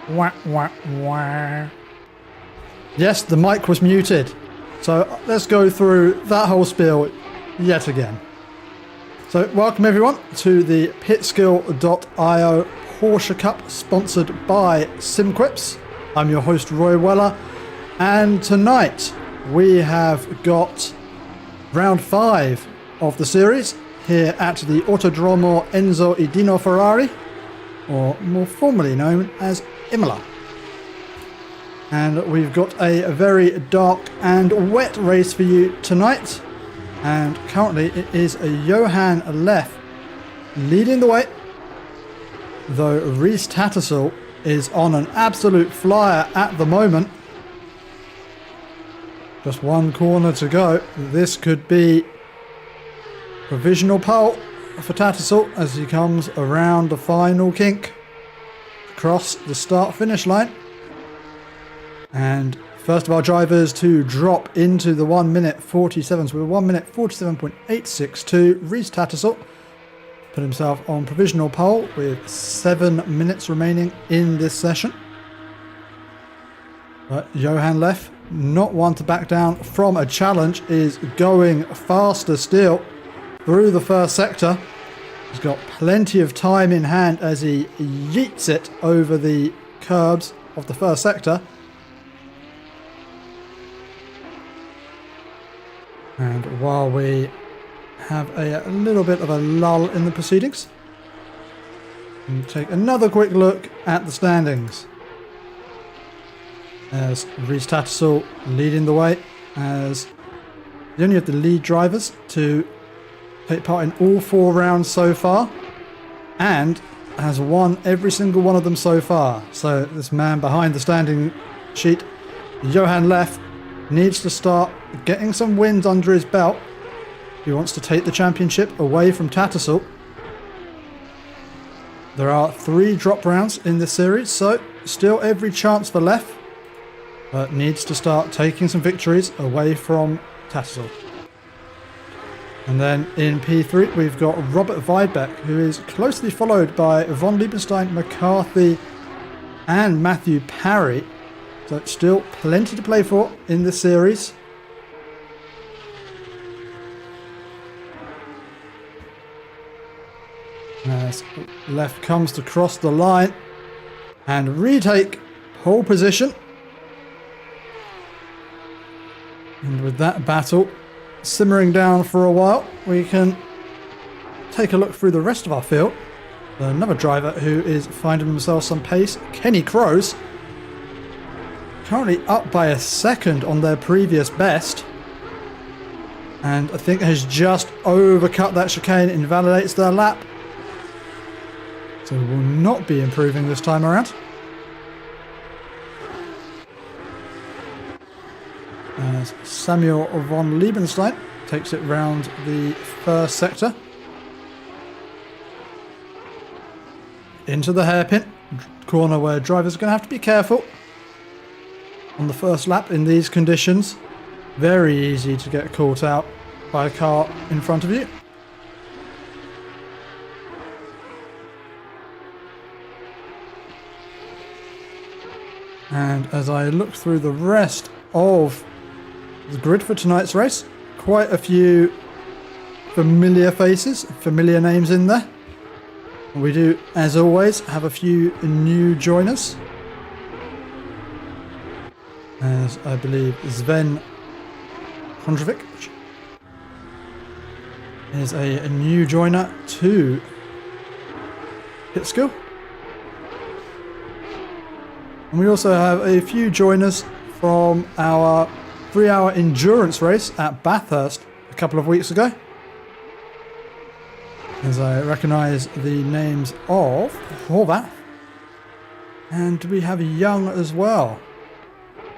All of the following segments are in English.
Wah, wah, wah. Yes, the mic was muted. So let's go through that whole spiel yet again. So welcome everyone to the pitskill.io Porsche Cup sponsored by SimQuips. I'm your host Roy Weller, and tonight we have got round 5 of the series here at the Autodromo Enzo e Dino Ferrari, or more formally known as Imola. And we've got a very dark and wet race for you tonight. And currently it is a Johan Leff leading the way, though Reese Tattersall is on an absolute flyer at the moment. Just one corner to go. This could be provisional pole for Tattersall as he comes around the final kink across the start-finish line. And first of our drivers to drop into the 1 minute 47, so we're 1 minute 47.862. Reese Tattersall put himself on provisional pole with 7 minutes remaining in this session. But Johan Leff, not one to back down from a challenge, is going faster still through the first sector. He's got plenty of time in hand as he yeets it over the curbs of the first sector. And while we have a little bit of a lull in the proceedings, we'll take another quick look at the standings. As Reese Tattersall leading the way, as the only of the lead drivers to take part in all 4 rounds so far, and has won every single one of them so far. So this man behind the standing sheet, Johan Leff, needs to start getting some wins under his belt. He wants to take the championship away from Tattersall. There are 3 drop rounds in this series, so still every chance for Leff, but needs to start taking some victories away from Tattersall. And then in P3 we've got Robert Weidbeck, who is closely followed by Von Liebenstein, McCarthy and Matthew Parry. So still plenty to play for in this series. As Leff comes to cross the line and retake pole position. And with that battle simmering down for a while, we can take a look through the rest of our field. Another driver who is finding himself some pace, Kenny Crows, currently up by a second on their previous best, and I think has just overcut that chicane, invalidates their lap, so will not be improving this time around. As Samuel von Liebenstein takes it round the first sector. Into the hairpin corner where drivers are going to have to be careful on the first lap in these conditions. Very easy to get caught out by a car in front of you. And as I look through the rest of the grid for tonight's race, quite a few familiar faces, familiar names in there. We do, as always, have a few new joiners. As I believe Sven Kondrovic is a new joiner to Pitskill. And we also have a few joiners from our 3-hour endurance race at Bathurst a couple of weeks ago. As I recognise the names of Horvath, and we have Young as well.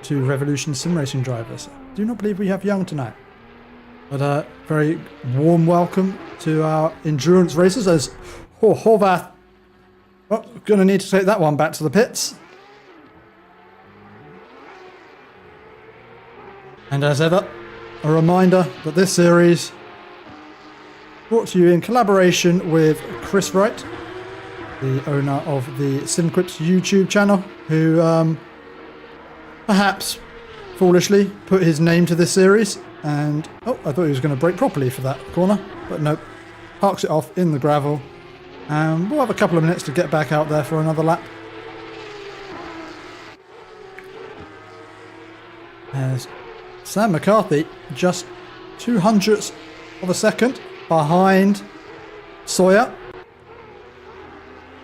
2 Revolution sim racing drivers. I do not believe we have Young tonight. But a very warm welcome to our endurance racers as Horvath. Well, going to need to take that one back to the pits. And as ever, a reminder that this series brought to you in collaboration with Chris Wright the owner of the SimQuips YouTube channel, who perhaps foolishly put his name to this series. And oh, I thought he was going to brake properly for that corner, but nope. Parks it off in the gravel, and we'll have a couple of minutes to get back out there for another lap. As Sam McCarthy just 0.02 of a second behind Sawyer,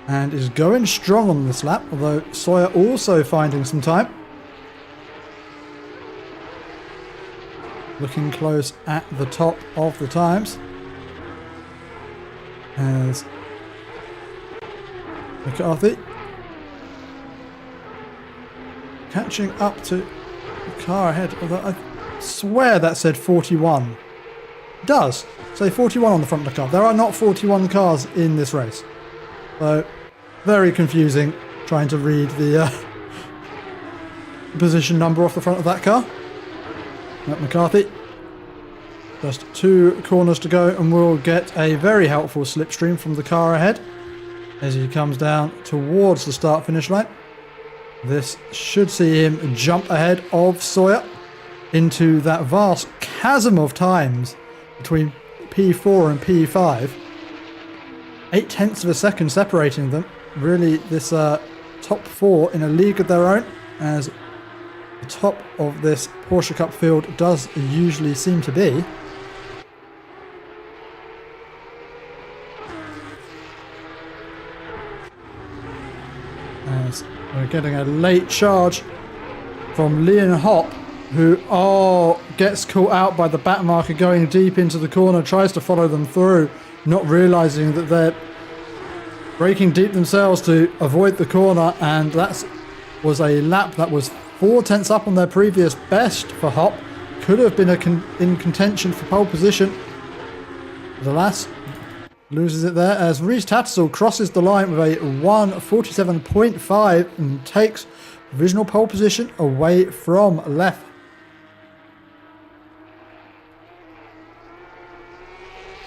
and is going strong on this lap, although Sawyer also finding some time. Looking close at the top of the times. As McCarthy catching up to the car ahead, although I swear that said 41. It does say 41 on the front of the car. There are not 41 cars in this race. So, very confusing trying to read the position number off the front of that car. Matt McCarthy. Just 2 corners to go, and we'll get a very helpful slipstream from the car ahead as he comes down towards the start-finish line. This should see him jump ahead of Sawyer into that vast chasm of times between P4 and P5. 0.8 of a second separating them. Really, this top 4 in a league of their own, as the top of this Porsche Cup field does usually seem to be. As we're getting a late charge from Leon Hopp, who gets caught out by the back marker going deep into the corner, tries to follow them through, not realising that they're braking deep themselves to avoid the corner, and that was a lap that was 0.4 up on their previous best for Hopp. Could have been in contention for pole position. But alas, loses it there as Rhys Tattersall crosses the line with a 1:47.5 and takes provisional pole position away from Leff.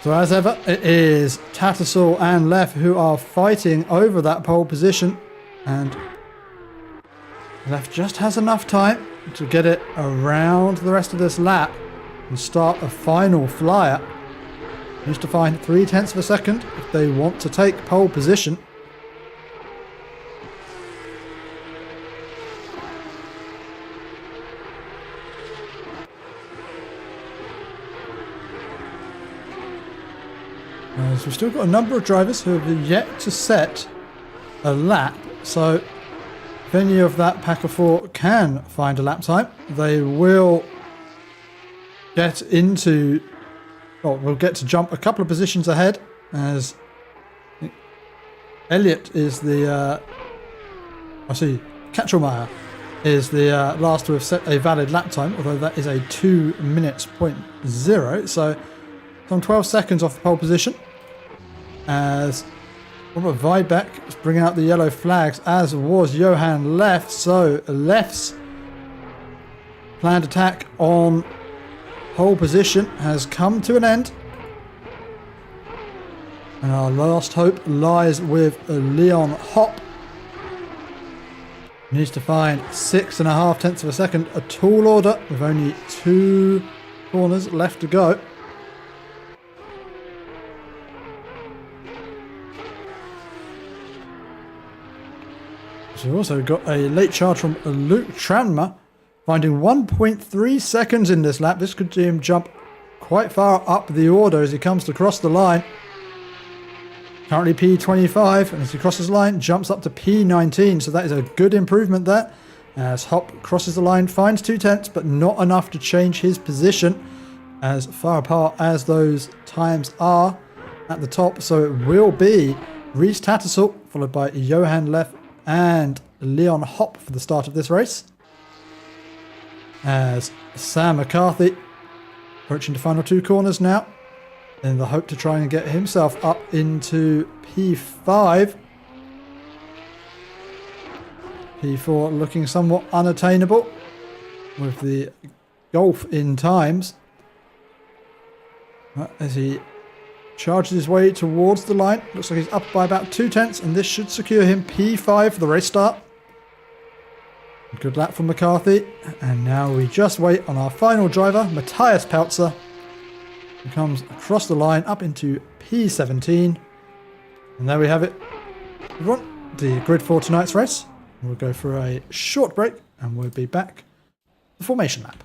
So as ever, it is Tattersall and Leff who are fighting over that pole position, and Leff just has enough time to get it around the rest of this lap and start a final flyer. Needs to find 0.3 of a second if they want to take pole position. As we've still got a number of drivers who have yet to set a lap, so if any of that pack of 4 can find a lap time, they will get into, or we'll get to jump a couple of positions ahead, as Elliott is the, Katchelmeyer is the last to have set a valid lap time, although that is a 2 minutes point 0, so some 12 seconds off the pole position. As Robert Weibeck is bringing out the yellow flags, as was Johan Leff. So Leff's planned attack on pole position has come to an end, and our last hope lies with Leon Hopp. He needs to find 6.5 of a second, a tall order with only 2 corners left to go. So we've also got a late charge from Luke Tranmer, finding 1.3 seconds in this lap. This could see him jump quite far up the order as he comes to cross the line. Currently P25, and as he crosses the line, jumps up to P19. So that is a good improvement there. As Hopp crosses the line, finds 0.2, but not enough to change his position as far apart as those times are at the top. So it will be Rhys Tattersall, followed by Johan Leff and Leon Hopp for the start of this race. As Sam McCarthy approaching the final 2 corners now, in the hope to try and get himself up into P5. P4 looking somewhat unattainable with the Golf in times, as he charges his way towards the line. Looks like he's up by about 2/10, and this should secure him P5 for the race start. Good lap from McCarthy, and now we just wait on our final driver, Matthias Peltzer, who comes across the line up into P17. And there we have it, everyone, the grid for tonight's race. We'll go for a short break, and we'll be back the formation lap.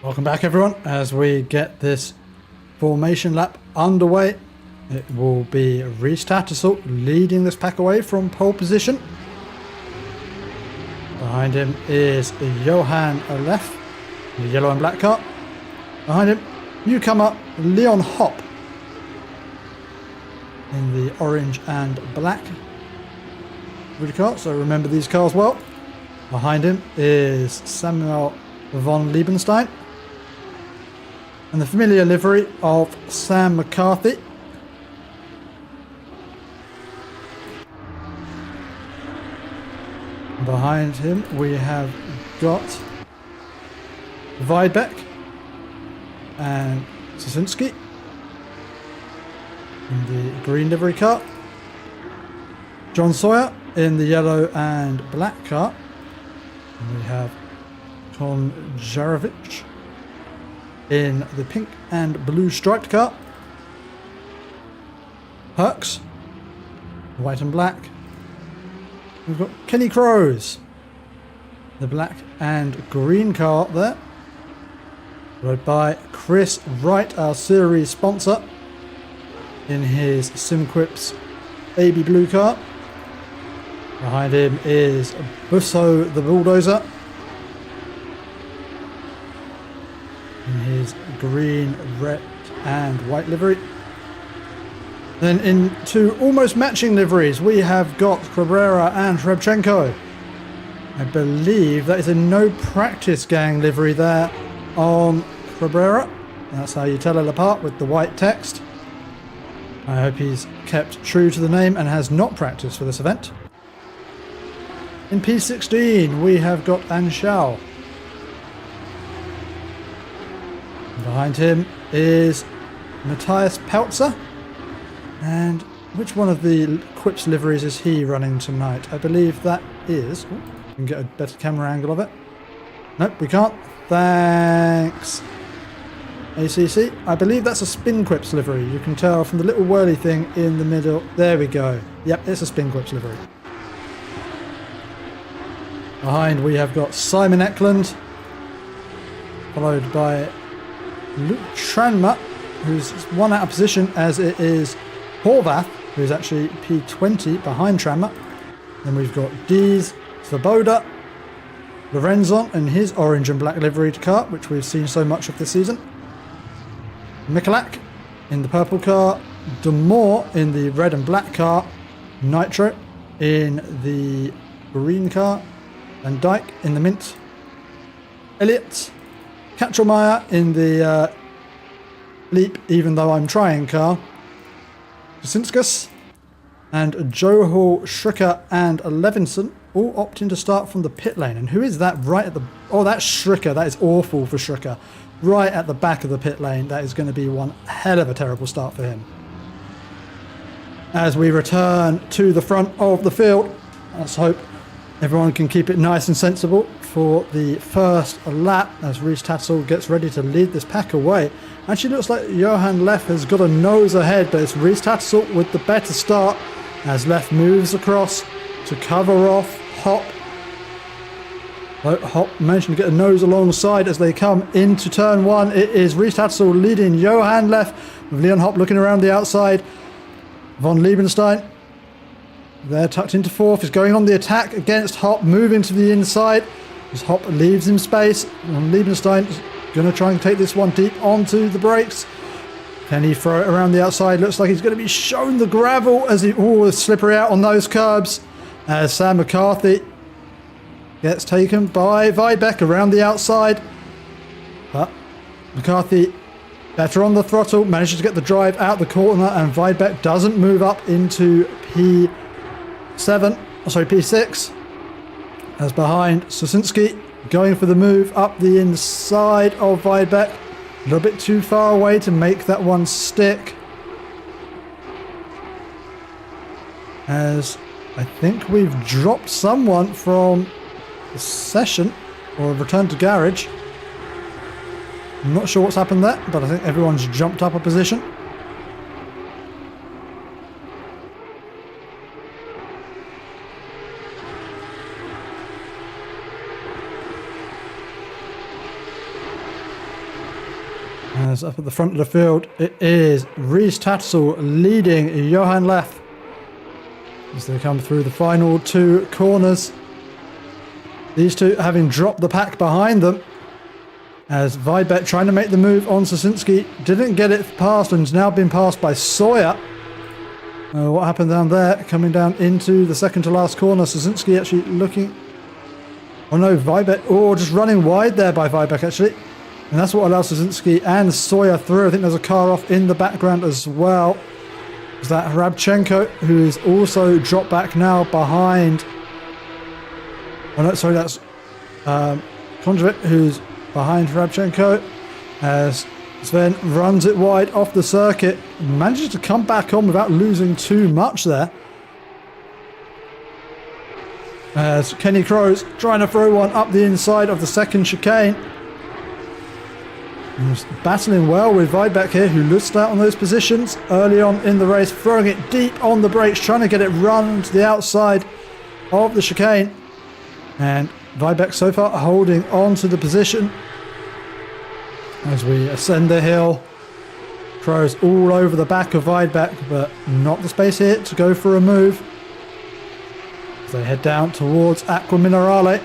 Welcome back, everyone, as we get this formation lap underway. It will be Rhys Tattersall leading this pack away from pole position. Behind him is Johan Olef, the yellow and black car. Behind him, newcomer Leon Hopp in the orange and black car, so remember these cars well. Behind him is Samuel von Liebenstein, and the familiar livery of Sam McCarthy. Behind him we have got Weidbeck and Sosinski in the green livery car. John Sawyer in the yellow and black car. And we have Kon Jarovic in the pink and blue striped car. Herx, white and black. We've got Kenny Crows, the black and green car up there, rode by Chris Wright, our series sponsor, in his SimQuips baby blue car. Behind him is Busso the Bulldozer in his green, red and white livery. Then in two almost matching liveries we have got Cabrera and Shrebchenko. I believe that is a no practice gang livery there on Cabrera. That's how you tell it apart, with the white text. I hope he's kept true to the name and has not practiced for this event. In P16 we have got Anshao. Behind him is Matthias Peltzer. And which one of the Quips liveries is he running tonight? I believe that is... Ooh, we can get a better camera angle of it. Nope, we can't. Thanks, ACC. I believe that's a SimQuips livery. You can tell from the little whirly thing in the middle. There we go. Yep, it's a SimQuips livery. Behind we have got Simon Eklund followed by Luke Tranma, who's one out of position, as it is Horvath, who's actually P20 behind Tranma. Then we've got Dees, Svoboda, Lorenzon in his orange and black liveried car, which we've seen so much of this season. Mikulak in the purple car, Demore in the red and black car, Nitro in the green car, Van Dijk in the mint, Elliott, Katchelmeyer in the Leap even though I'm trying car, Kusinskas, and Johal, Schricker and Levinson all opting to start from the pit lane. And who is that right at the... Oh, that's Schricker. That is awful for Schricker. Right at the back of the pit lane. That is going to be one hell of a terrible start for him. As we return to the front of the field, let's hope everyone can keep it nice and sensible for the first lap as Reece Tatzel gets ready to lead this pack away. Actually looks like Johan Leff has got a nose ahead, but it's Reece Tatzel with the better start as Leff moves across to cover off Hop. Hop managed to get a nose alongside as they come into turn one. It is Reece Tatzel leading Johan Leff with Leon Hop looking around the outside. Von Liebenstein there tucked into fourth, is going on the attack against Hop, moving to the inside as Hop leaves him space. Von Liebenstein is going to try and take this one deep onto the brakes. Can he throw it around the outside? Looks like he's going to be shown the gravel as he is slippery out on those curbs as Sam McCarthy gets taken by Weidbeck around the outside. But McCarthy better on the throttle, manages to get the drive out the corner, and Weidbeck doesn't move up into P6, as behind Sosinski going for the move up the inside of Weidbeck. A little bit too far away to make that one stick. As I think we've dropped someone from the session or returned to garage. I'm not sure what's happened there, but I think everyone's jumped up a position. As up at the front of the field, it is Reece Tatzel leading Johan Leff as they come through the final two corners. These two having dropped the pack behind them. As Weidbeck trying to make the move on Sosinski, didn't get it past and has now been passed by Sawyer. What happened down there? Coming down into the second to last corner. Sosinski actually looking... Oh no, Weidbeck... Oh, just running wide there by Weidbeck actually. And that's what allows Sosinski and Sawyer through. I think there's a car off in the background as well. Is that Hrabchenko, who is also dropped back now behind... Oh no, sorry, that's Kondrovic, who's behind Hrabchenko, as Sven runs it wide off the circuit, manages to come back on without losing too much there. As Kenny Crow's trying to throw one up the inside of the second chicane. And battling well with Weidbeck here, who lost out on those positions early on in the race, throwing it deep on the brakes, trying to get it run to the outside of the chicane. And Weidbeck so far holding on to the position as we ascend the hill. Crow's all over the back of Weidbeck, but not the space here to go for a move. As they head down towards Aqua Minerale.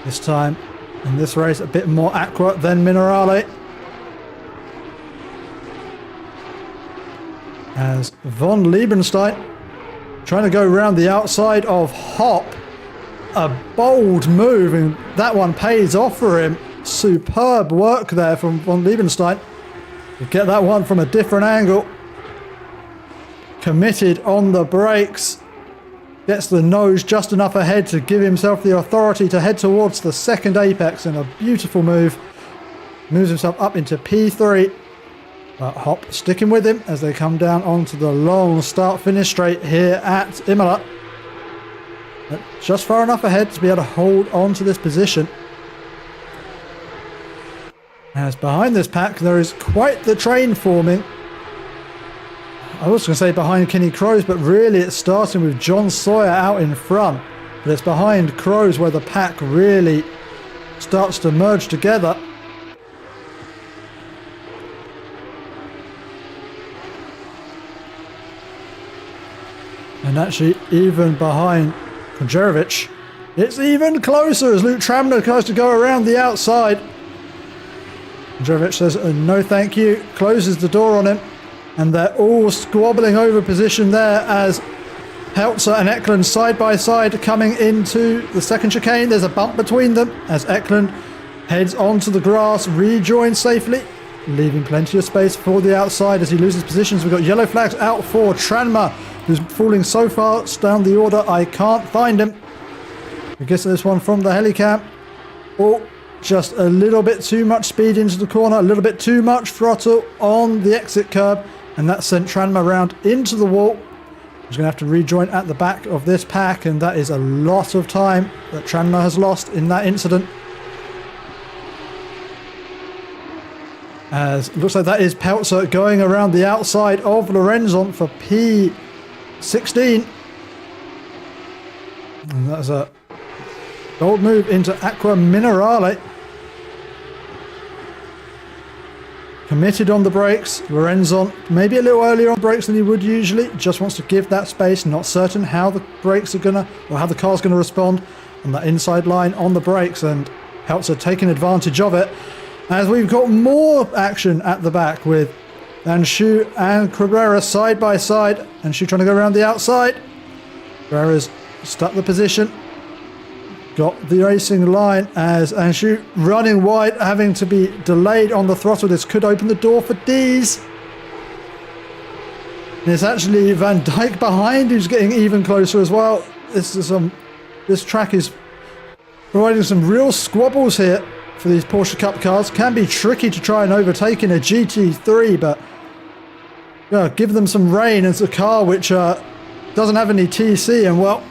This time in this race a bit more Aqua than Minerale. As Von Liebenstein trying to go around the outside of Hop. A bold move, and that one pays off for him. Superb work there from Von Liebenstein. You get that one from a different angle. Committed on the brakes. Gets the nose just enough ahead to give himself the authority to head towards the second apex, and a beautiful move. Moves himself up into P3. But Hop sticking with him as they come down onto the long start-finish straight here at Imola. But just far enough ahead to be able to hold on to this position. As behind this pack there is quite the train forming. I was going to say behind Kenny Crow's, but really it's starting with John Sawyer out in front. But it's behind Crow's where the pack really starts to merge together. And actually, even behind Konjerovic, it's even closer as Luke Tramner tries to go around the outside. Konjerovic says no thank you, closes the door on him, and they're all squabbling over position there as Peltzer and Eklund side by side coming into the second chicane. There's a bump between them as Eklund heads onto the grass, rejoins safely, leaving plenty of space for the outside as he loses positions. We've got yellow flags out for Tranmere, who's falling so far down the order I can't find him. I guess this one from the helicam. Oh, just a little bit too much speed into the corner, a little bit too much throttle on the exit curb, and that sent Tranmere round into the wall. He's going to have to rejoin at the back of this pack, and that is a lot of time that Tranmere has lost in that incident. As it looks like that is Peltzer going around the outside of Lorenzon for P16. And that's a bold move into Aqua Minerale. Committed on the brakes. Lorenzon maybe a little earlier on brakes than he would usually. Just wants to give that space. Not certain how the brakes are gonna, or how the car's gonna respond on that inside line on the brakes, and Peltzer taking advantage of it. As we've got more action at the back with Anshu and Cabrera side by side. Anshu trying to go around the outside. Cabrera's stuck the position. Got the racing line as Anshu running wide, having to be delayed on the throttle. This could open the door for D's. And it's actually Van Dijk behind who's getting even closer as well. This track is providing some real squabbles here for these Porsche Cup cars. Can be tricky to try and overtake in a GT3, but yeah, give them some rain. It's a car which doesn't have any TC, and well,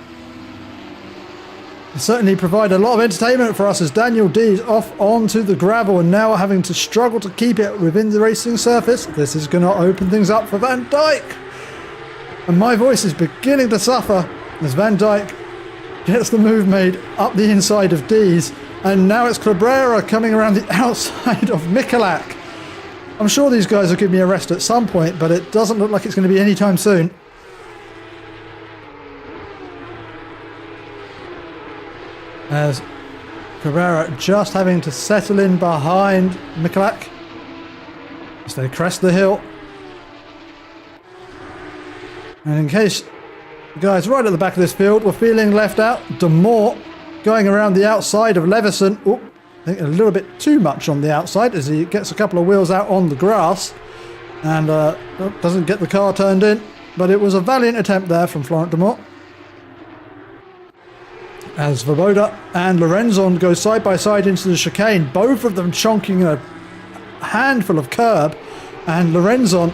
certainly provide a lot of entertainment for us as Daniel D's off onto the gravel and now having to struggle to keep it within the racing surface. This is going to open things up for Van Dijk. And my voice is beginning to suffer as Van Dijk gets the move made up the inside of D's. And now it's Cabrera coming around the outside of Michalak. I'm sure these guys will give me a rest at some point, but it doesn't look like it's going to be anytime soon. As Cabrera just having to settle in behind Michalak as they crest the hill. And in case the guys right at the back of this field were feeling left out, Demore going around the outside of Leveson. Oh, I think a little bit too much on the outside as he gets a couple of wheels out on the grass and doesn't get the car turned in. But it was a valiant attempt there from Florent Demore. As Svoboda and Lorenzon go side by side into the chicane, both of them chonking a handful of curb, and Lorenzon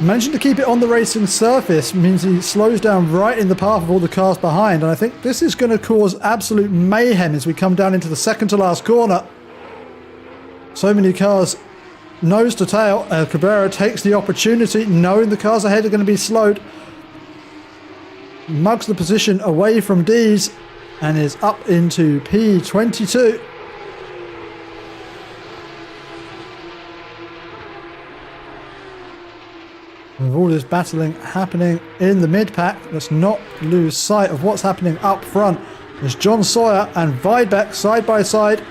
managing to keep it on the racing surface means he slows down right in the path of all the cars behind, and I think this is going to cause absolute mayhem as we come down into the second to last corner. So many cars nose to tail. Cabrera takes the opportunity, knowing the cars ahead are going to be slowed, mugs the position away from D's, and is up into P22. With all this battling happening in the mid-pack, let's not lose sight of what's happening up front. There's John Sawyer and Weidbeck side by side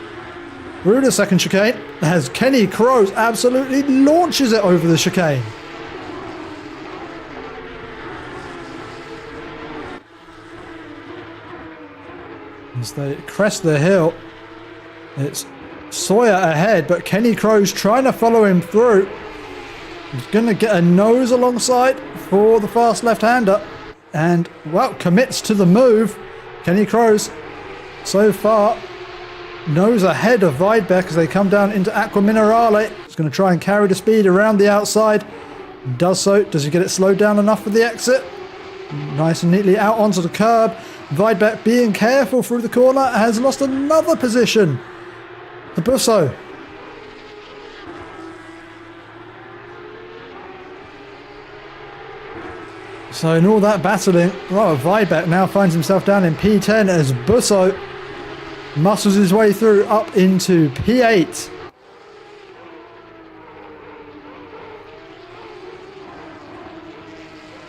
through the second chicane as Kenny Kroos absolutely launches it over the chicane. As they crest the hill, it's Sawyer ahead, but Kenny Kroos trying to follow him through. He's going to get a nose alongside for the fast left-hander, and well, commits to the move. Kenny Kroos so far nose ahead of Weidbeck as they come down into Aqua Minerale. He's going to try and carry the speed around the outside. Does so. Does he get it slowed down enough for the exit? Nice and neatly out onto the curb. Weidbeck being careful through the corner has lost another position to Busso. So in all that battling, Weidbeck now finds himself down in P10 as Busso muscles his way through up into P8.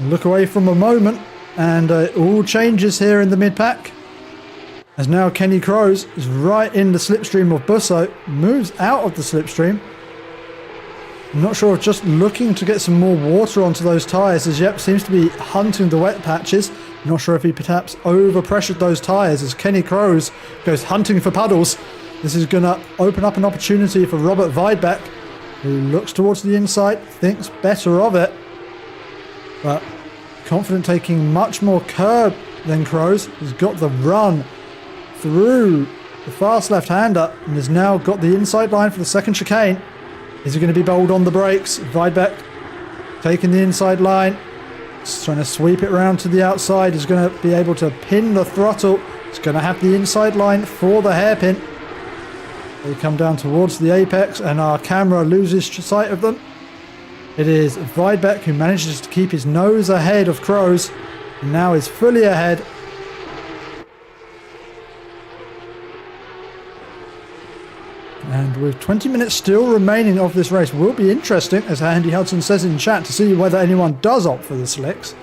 Look away from a moment, and all changes here in the mid-pack. As now Kenny Kroes is right in the slipstream of Busso, moves out of the slipstream. I'm not sure if just looking to get some more water onto those tyres, as yep, seems to be hunting the wet patches. Not sure if he perhaps overpressured those tyres as Kenny Kroes goes hunting for puddles. This is going to open up an opportunity for Robert Weidbeck, who looks towards the inside, thinks better of it, but confident taking much more curb than Kroes. He's got the run through the fast left-hander and has now got the inside line for the second chicane. Is he going to be bold on the brakes? Weidbeck taking the inside line. He's trying to sweep it around to the outside. He's going to be able to pin the throttle. He's going to have the inside line for the hairpin. They come down towards the apex and our camera loses sight of them. It is Weidbeck who manages to keep his nose ahead of Kroes and now is fully ahead. And with 20 minutes still remaining of this race, will be interesting, as Andy Hudson says in chat, to see whether anyone does opt for the slicks.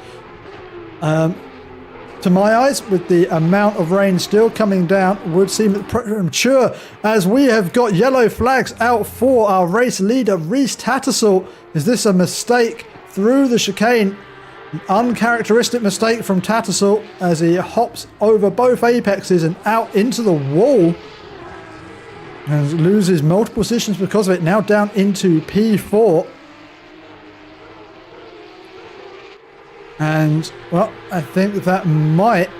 To my eyes, with the amount of rain still coming down, would seem premature, as we have got yellow flags out for our race leader, Reece Tattersall. Is this a mistake through the chicane? An uncharacteristic mistake from Tattersall as he hops over both apexes and out into the wall. And loses multiple positions because of it, now down into P4. And, well, I think that might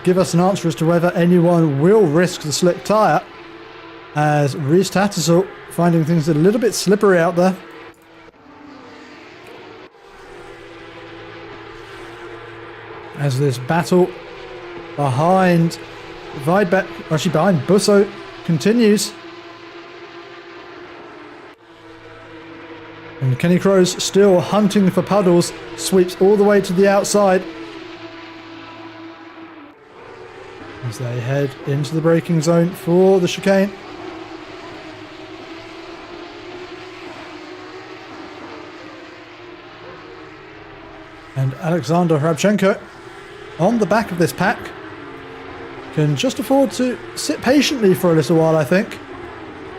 give us an answer as to whether anyone will risk the slick tyre, as Reece Tattersall finding things a little bit slippery out there. As this battle behind Weidbeck, actually behind Busso, continues. And Kenny Kroes still hunting for puddles, sweeps all the way to the outside as they head into the braking zone for the chicane. And Alexander Hrabchenko, on the back of this pack, can just afford to sit patiently for a little while, I think.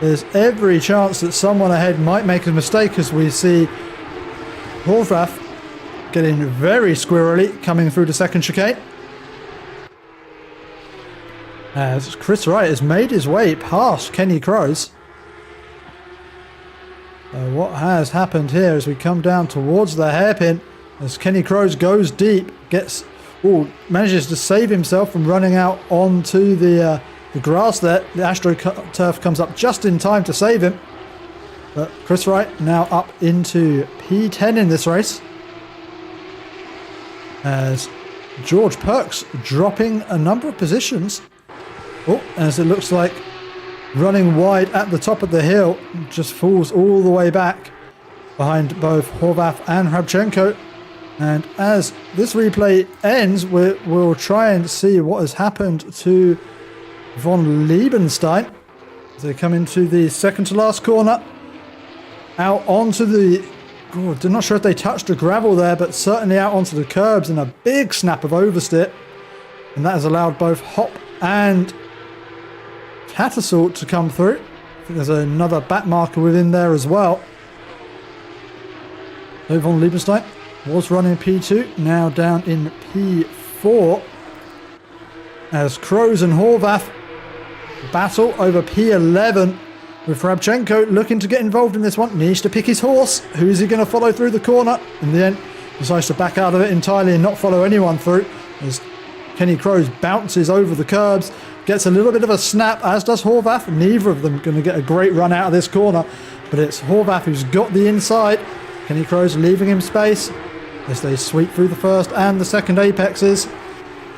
There's every chance that someone ahead might make a mistake, as we see Horvath getting very squirrely coming through the second chicane. As Chris Wright has made his way past Kenny Kroes. What has happened here as we come down towards the hairpin, as Kenny Kroes goes deep, manages to save himself from running out onto the grass there. The AstroTurf comes up just in time to save him. But Chris Wright now up into P10 in this race, as George Perks dropping a number of positions. As it looks like running wide at the top of the hill, just falls all the way back behind both Horvath and Hrabchenko. And as this replay ends, we'll try and see what has happened to von Liebenstein as they come into the second to last corner. Out onto the... I'm not sure if they touched the gravel there, but certainly out onto the curbs in a big snap of oversteer. And that has allowed both Hop and Tattersall to come through. I think there's another back marker within there as well. So von Liebenstein was running P2, now down in P4. As Kroes and Horvath battle over P11, with Hrabchenko looking to get involved in this one. Needs to pick his horse. Who is he going to follow through the corner? In the end, decides to back out of it entirely and not follow anyone through, as Kenny Kroes bounces over the curbs, gets a little bit of a snap, as does Horvath. Neither of them going to get a great run out of this corner, but it's Horvath who's got the inside. Kenny Kroes leaving him space as they sweep through the first and the second apexes.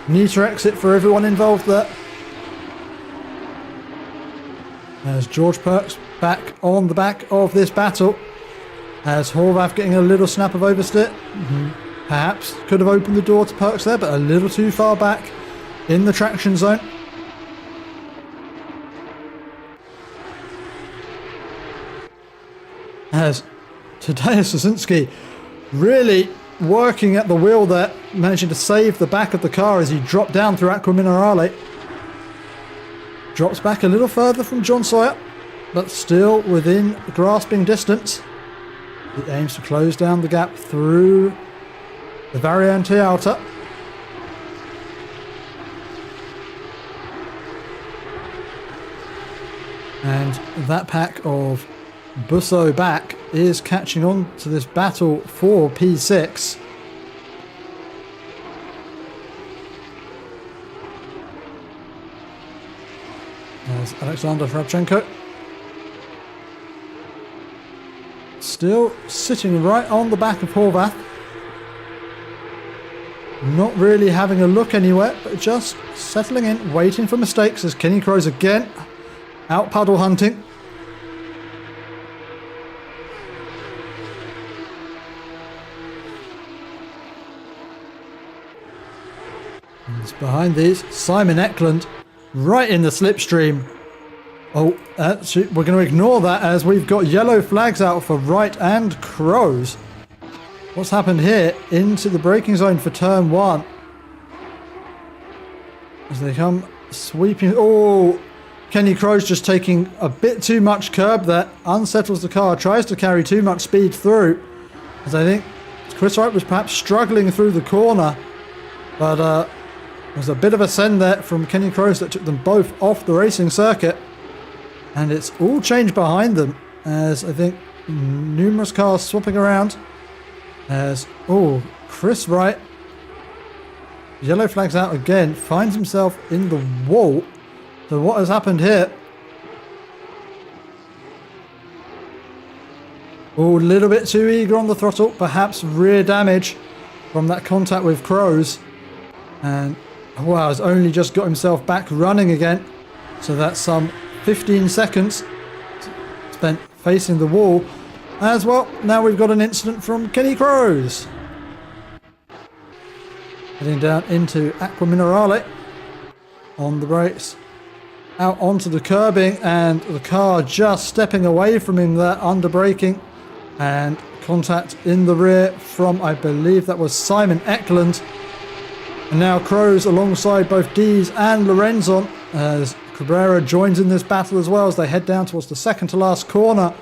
Neater exit for everyone involved there. As George Perks back on the back of this battle, as Horvath getting a little snap of oversteer. Perhaps could have opened the door to Perks there, but a little too far back in the traction zone. as Tadeusz Sosinski really working at the wheel there, managing to save the back of the car as he dropped down through Acqua Minerale. Drops back a little further from John Sawyer, but still within grasping distance. He aims to close down the gap through the Variante Alta. And that pack of Busso back is catching on to this battle for P6. There's Alexander Frabchenko. Still sitting right on the back of Horvath. Not really having a look anywhere, but just settling in, waiting for mistakes as Kenny Kroes again out paddle hunting. And behind these, Simon Eklund right in the slipstream. Oh, actually, we're going to ignore that as we've got yellow flags out for Wright and Kroes. What's happened here? Into the braking zone for turn 1. As they come sweeping. Oh, Kenny Kroes just taking a bit too much curb there. Unsettles the car. Tries to carry too much speed through. As I think Chris Wright was perhaps struggling through the corner. But there's a bit of a send there from Kenny Kroes that took them both off the racing circuit. And it's all changed behind them as I think numerous cars swapping around. As, oh, Chris Wright, yellow flags out again, finds himself in the wall. So what has happened here? Oh, a little bit too eager on the throttle, perhaps rear damage from that contact with Kroes. And, wow, has only just got himself back running again. So that's some 15 seconds spent facing the wall. As well, now we've got an incident from Kenny Kroes. Heading down into Acqua Minerale on the brakes. Out onto the curbing and the car just stepping away from him there, under braking. And contact in the rear from, I believe that was Simon Eklund. And now Kroes alongside both Dees and Lorenzon as Cabrera joins in this battle as well as they head down towards the second to last corner.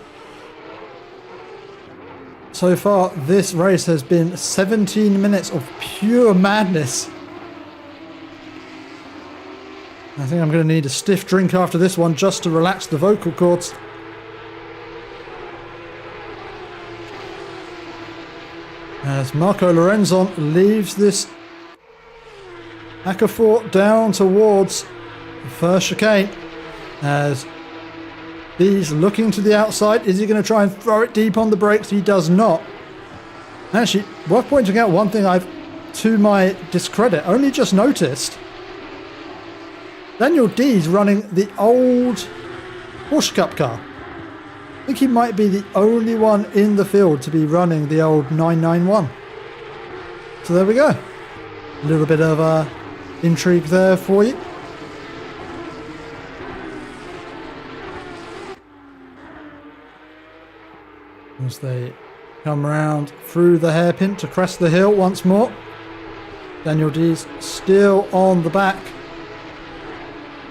So far, this race has been 17 minutes of pure madness. I think I'm going to need a stiff drink after this one just to relax the vocal cords. As Marco Lorenzon leaves this Acca down towards the first chicane. As he's looking to the outside. Is he going to try and throw it deep on the brakes? He does not. Actually, worth pointing out one thing I've, to my discredit, only just noticed. Daniel Dees running the old Porsche Cup car. I think he might be the only one in the field to be running the old 991. So there we go. A little bit of intrigue there for you. As they come round through the hairpin to crest the hill once more. Daniel Dees still on the back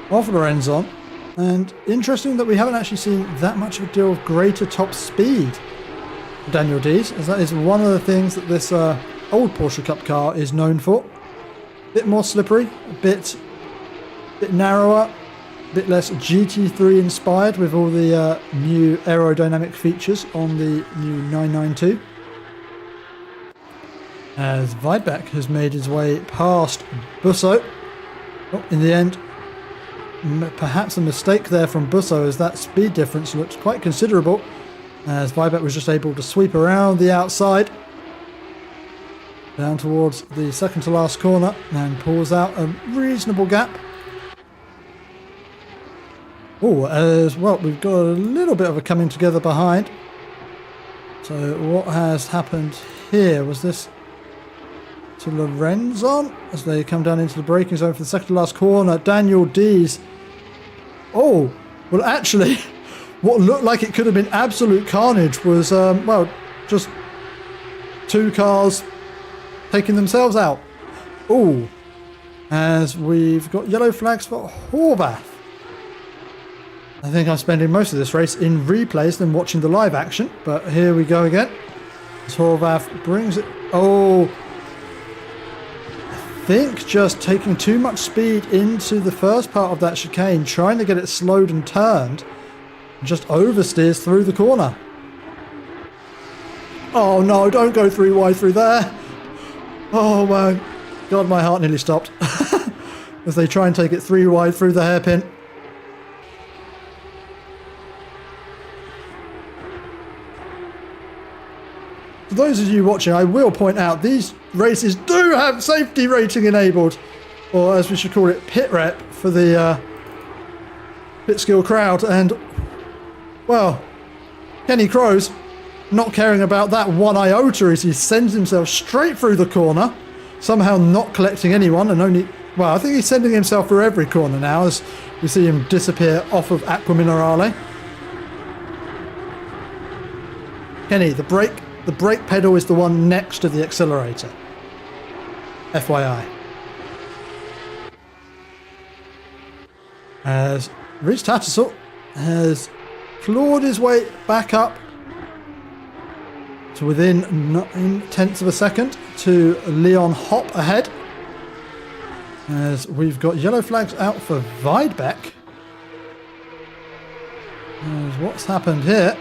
of Lorenzon. And interesting that we haven't actually seen that much of a deal of greater top speed for Daniel Dees, as that is one of the things that this old Porsche Cup car is known for. A bit more slippery, a bit narrower, a bit less GT3 inspired with all the new aerodynamic features on the new 992. As Weidbach has made his way past Busso. Oh, in the end, perhaps a mistake there from Busso as that speed difference looks quite considerable. As Weidbach was just able to sweep around the outside. Down towards the second to last corner and pulls out a reasonable gap. Oh, as well, we've got a little bit of a coming together behind. So what has happened here? Was this to Lorenzon as they come down into the braking zone for the second to last corner? Daniel Dees. Oh, well actually, what looked like it could have been absolute carnage was, well, just two cars taking themselves out. Ooh, as we've got yellow flags for Horvath. I think I'm spending most of this race in replays than watching the live action, but here we go again. As Horvath brings it. Oh, I think just taking too much speed into the first part of that chicane, trying to get it slowed and turned, just oversteers through the corner. Oh no, don't go 3 wide through there. Oh my God, my heart nearly stopped as they try and take it 3 wide through the hairpin. For those of you watching, I will point out these races do have safety rating enabled, or as we should call it, pit rep for the pit skill crowd. And well, Kenny Crow's not caring about that one iota as he sends himself straight through the corner, somehow not collecting anyone, and only, well, I think he's sending himself through every corner now as we see him disappear off of Aqua Minerale. Kenny, the brake pedal is the one next to the accelerator. FYI. As Rhys Tattersall has clawed his way back up to within 9/10 of a second to Leon Hopp ahead. As we've got yellow flags out for Weidbeck. As what's happened here?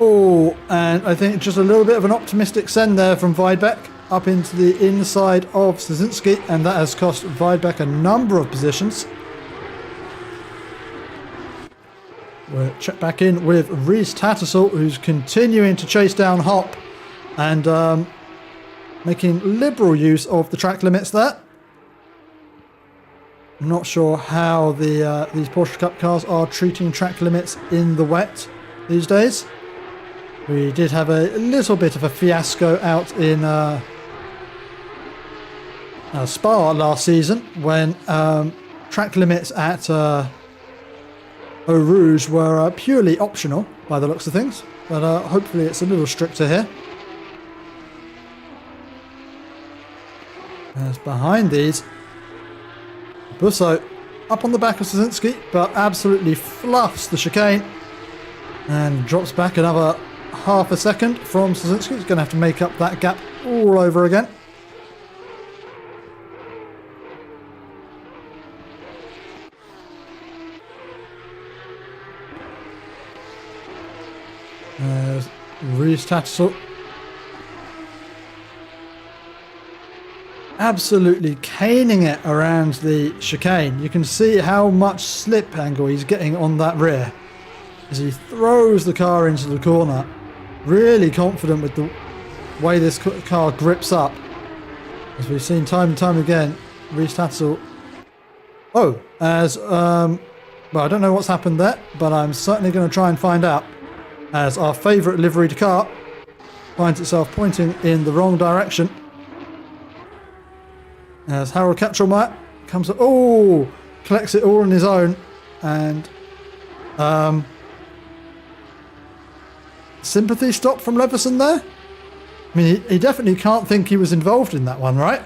Oh, and I think just a little bit of an optimistic send there from Weidbeck up into the inside of Szynski, and that has cost Weidbeck a number of positions. We'll check back in with Rhys Tattersall, who's continuing to chase down Hopp and making liberal use of the track limits there. I'm not sure how these Porsche Cup cars are treating track limits in the wet these days. We did have a little bit of a fiasco out in Spa last season when track limits at Eau Rouge were purely optional by the looks of things, but hopefully it's a little stricter here. As behind these, Busso up on the back of Szynski, but absolutely fluffs the chicane and drops back another half a second from Szynski. He's going to have to make up that gap all over again. Rhys Tattersall absolutely caning it around the chicane. You can see how much slip angle he's getting on that rear as he throws the car into the corner. Really confident with the way this car grips up. As we've seen time and time again, Rhys Tattersall. Oh, well, I don't know what's happened there, but I'm certainly going to try and find out. As our favourite liveried car finds itself pointing in the wrong direction. As Harold Katchelmeyer comes up, oh, collects it all on his own, and sympathy stop from Leveson there. I mean, he definitely can't think he was involved in that one, right?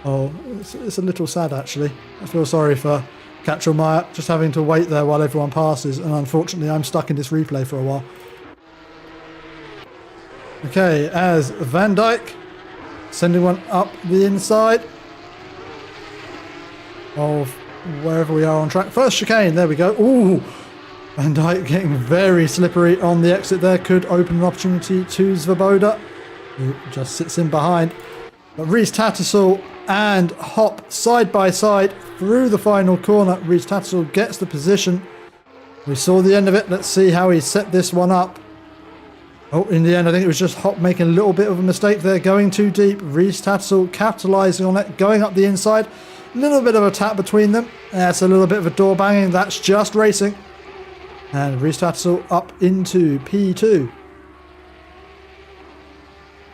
Oh, it's a little sad actually. I feel sorry for Katchelmeyer just having to wait there while everyone passes, and unfortunately I'm stuck in this replay for a while. Okay, as Van Dijk sending one up the inside of wherever we are on track. First chicane, there we go. Ooh, Van Dijk getting very slippery on the exit there. Could open an opportunity to Svoboda, who just sits in behind. But Rhys Tattersall and Hopp side by side through the final corner. Rhys Tattersall gets the position. We saw the end of it. Let's see how he set this one up. Oh, in the end, I think it was just Hopp making a little bit of a mistake there, going too deep. Rhys Tattersall capitalising on it, going up the inside. A little bit of a tap between them. That's a little bit of a door banging. That's just racing. And Rhys Tattersall up into P2.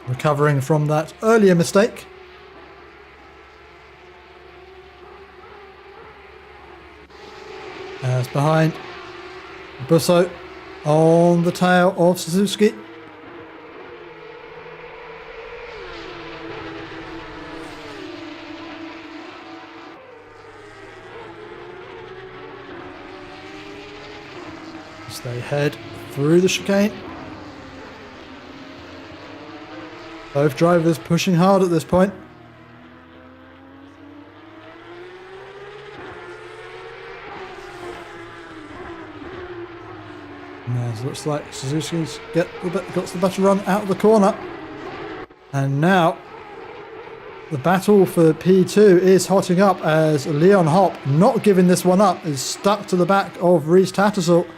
Recovering from that earlier mistake. That's behind Busso on the tail of Suzuki. As they head through the chicane. Both drivers pushing hard at this point. It looks like Suzuki's got the better run out of the corner. And now the battle for P2 is hotting up as Leon Hopp, not giving this one up, is stuck to the back of Reese Tattersall.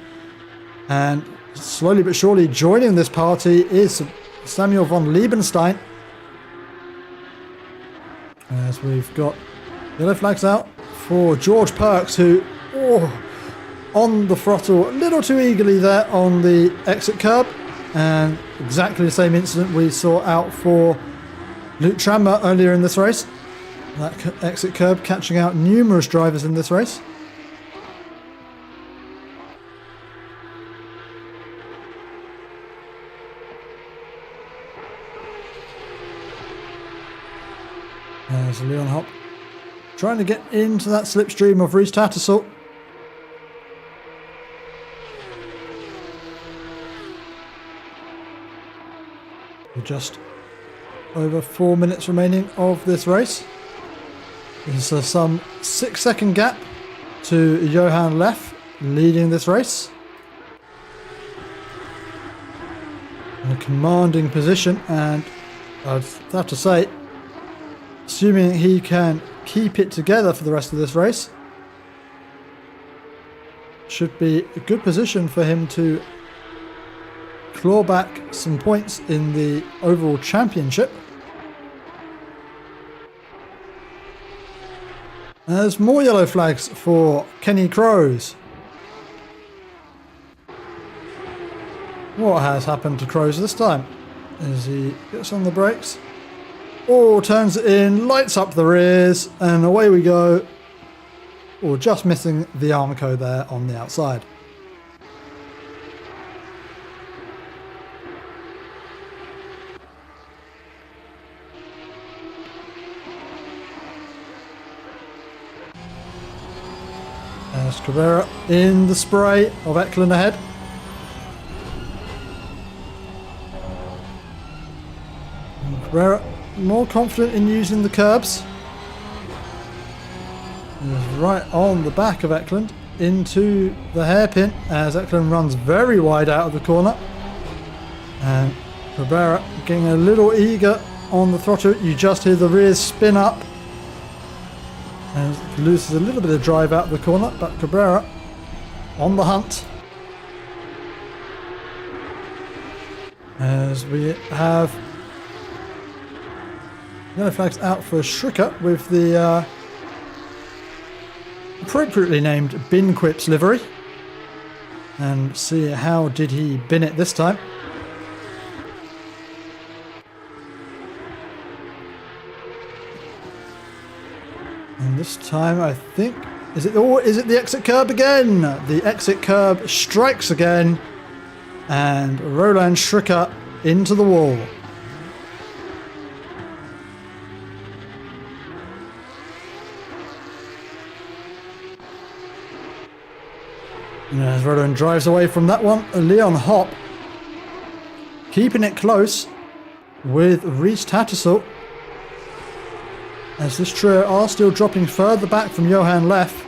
And slowly but surely joining this party is Samuel von Liebenstein. As we've got yellow flags out for George Perks, who on the throttle a little too eagerly there on the exit curb, and exactly the same incident we saw out for Luke Trammer earlier in this race. That exit curb catching out numerous drivers in this race. There's Leon Hopp trying to get into that slipstream of Reese Tattersall. Just over 4 minutes remaining of this race. There's some 6-second gap to Johan Leff leading this race. In a commanding position, and I'd have to say, assuming he can keep it together for the rest of this race, should be a good position for him to claw back some points in the overall championship. There's more yellow flags for Kenny Crows. What has happened to Crows this time? As he gets on the brakes. Turns it in, lights up the rears, and away we go. Just missing the Armco there on the outside. There's Cabrera in the spray of Eklund ahead. And Cabrera more confident in using the curbs. He's right on the back of Eklund into the hairpin as Eklund runs very wide out of the corner. And Cabrera getting a little eager on the throttle. You just hear the rears spin up. And loses a little bit of drive out of the corner, but Cabrera on the hunt. As we have yellow flags out for Schricker with the appropriately named SimQuips livery. And see how did he bin it this time. And this time, I think, is it the exit curb again? The exit curb strikes again, and Roland Schricker into the wall. And as Roland drives away from that one, Leon Hopp keeping it close with Reese Tattersall. As this trio are still dropping further back from Johan Leff.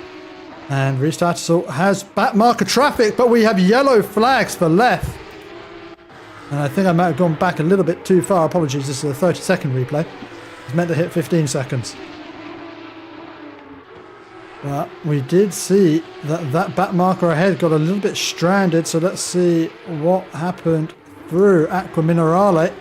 And Reese Tattersall has back marker traffic, but we have yellow flags for Leff. And I think I might have gone back a little bit too far. Apologies, this is a 30-second replay. It's meant to hit 15 seconds. But we did see that back marker ahead got a little bit stranded, so let's see what happened through Aqua Minerale.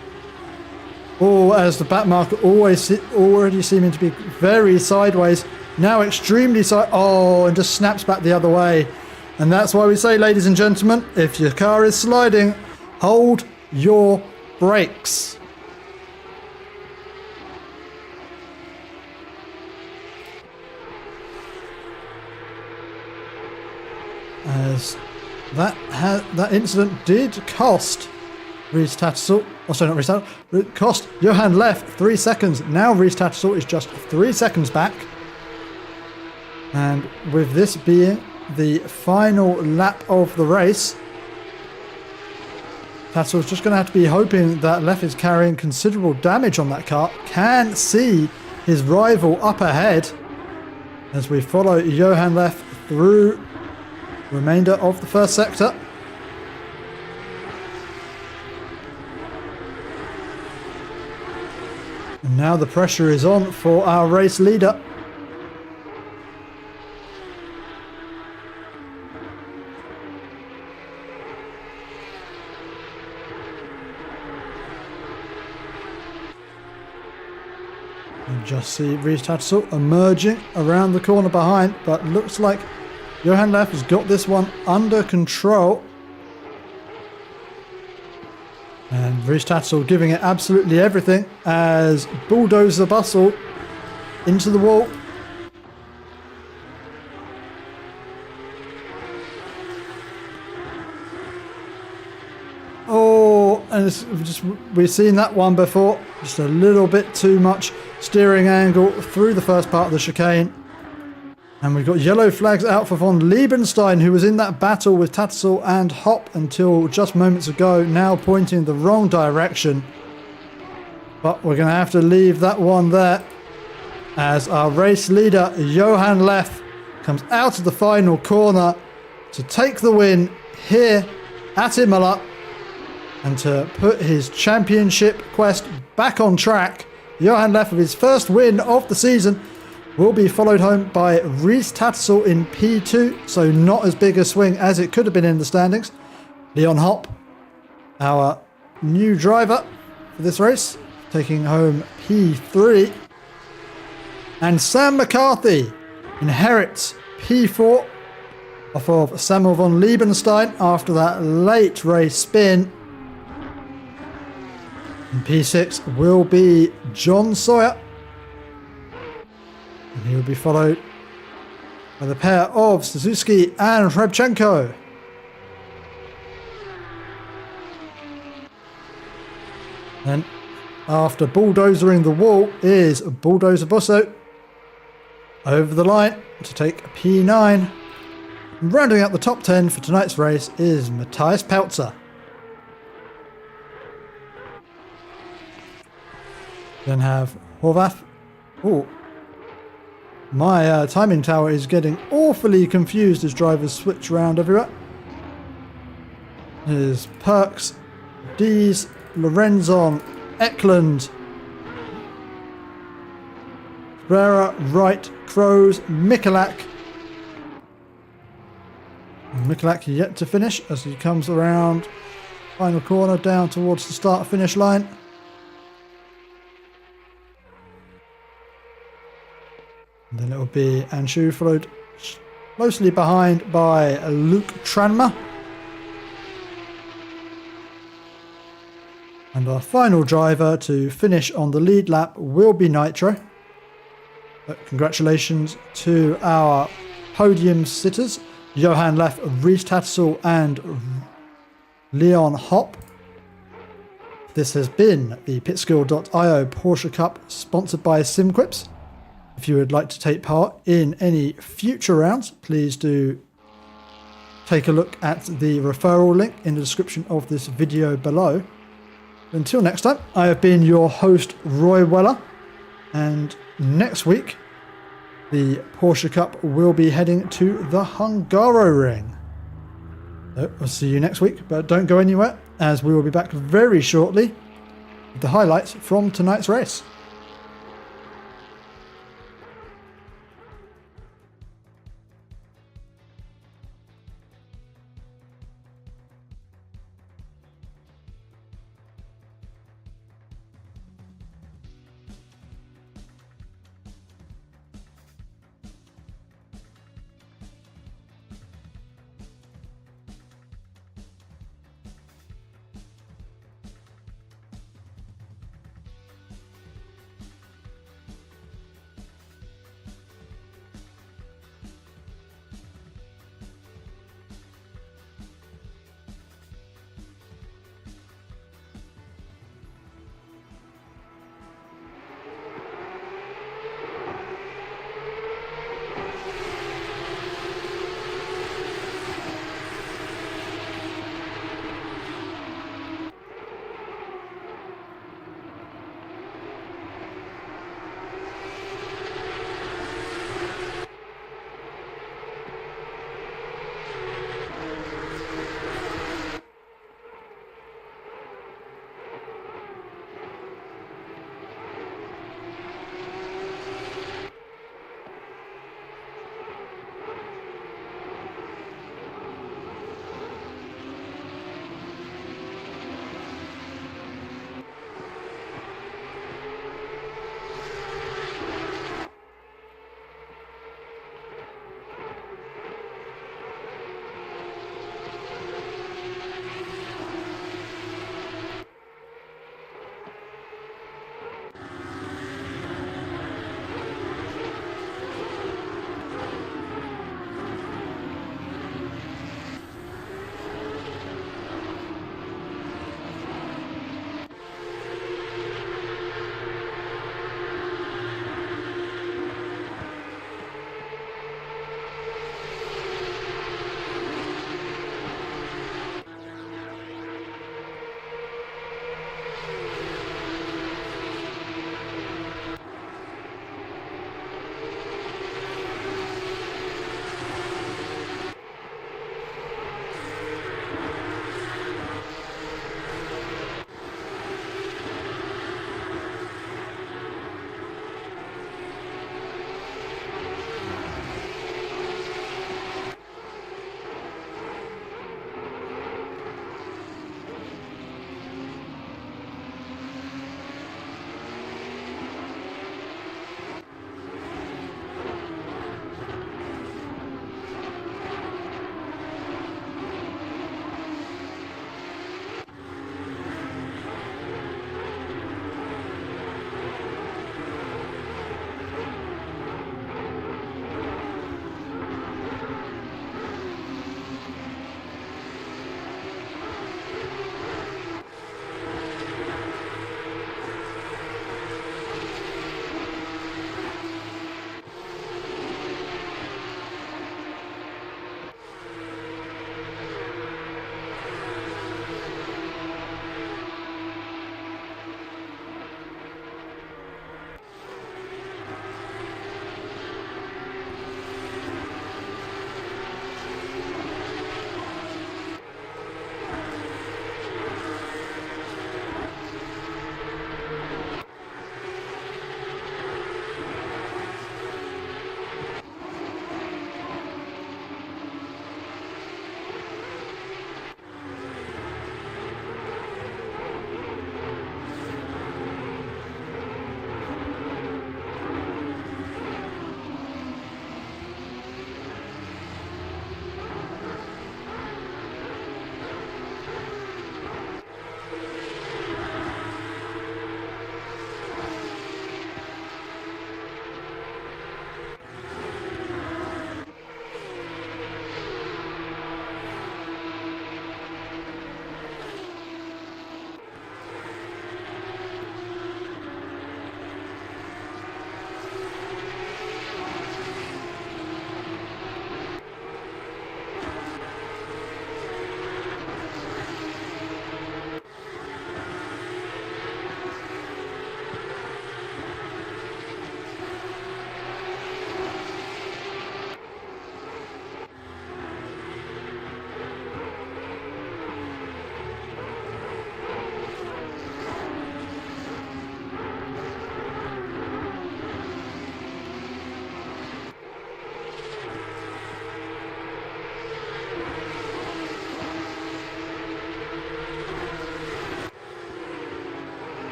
As the back marker already seeming to be very sideways, now extremely and just snaps back the other way. And that's why we say, ladies and gentlemen, if your car is sliding, hold your brakes. as that incident did cost Reese Tattersall, oh sorry, not Reese Tattersall, it cost Johan Leff 3 seconds. Now Reese Tattersall is just 3 seconds back. And with this being the final lap of the race, Tattersall's just going to have to be hoping that Leff is carrying considerable damage on that car. Can see his rival up ahead as we follow Johan Leff through the remainder of the first sector. And now the pressure is on for our race leader. And just see Reese Tattersall emerging around the corner behind, but looks like Johan Leff has got this one under control. And Reese Tattersall giving it absolutely everything as bulldozer bustle into the wall. Oh, and we've seen that one before. Just a little bit too much steering angle through the first part of the chicane. And we've got yellow flags out for von Liebenstein, who was in that battle with Tattersall and Hopp until just moments ago, now pointing the wrong direction. But we're going to have to leave that one there as our race leader, Johan Leff, comes out of the final corner to take the win here at Imola and to put his championship quest back on track. Johan Leff, with his first win of the season, will be followed home by Reese Tattersall in P2, so not as big a swing as it could have been in the standings. Leon Hopp, our new driver for this race, taking home P3. And Sam McCarthy inherits P4 off of Samuel von Liebenstein after that late race spin. And P6 will be John Sawyer. And he will be followed by the pair of Suzuki and Hrebchenko. And after bulldozering the wall is Bulldozer Busso over the line to take P9. And rounding out the top 10 for tonight's race is Matthias Peltzer. Then have Horvath. Oh, my timing tower is getting awfully confused as drivers switch around everywhere. There's Perks, Dees, Lorenzon, Eklund, Brera, Wright, Crows, Mikulak. Mikulak yet to finish as he comes around final corner down towards the start finish line. And then it will be Anshu, followed closely behind by Luke Tranmer. And our final driver to finish on the lead lap will be Nitro. But congratulations to our podium sitters, Johan Leff, Reese Tattersall and Leon Hopp. This has been the pitskill.io Porsche Cup sponsored by SimQuips. If you would like to take part in any future rounds, please do take a look at the referral link in the description of this video below. Until next time, I have been your host, Roy Weller, and next week, the Porsche Cup will be heading to the Hungaroring. So I'll see you next week, but don't go anywhere, as we will be back very shortly with the highlights from tonight's race.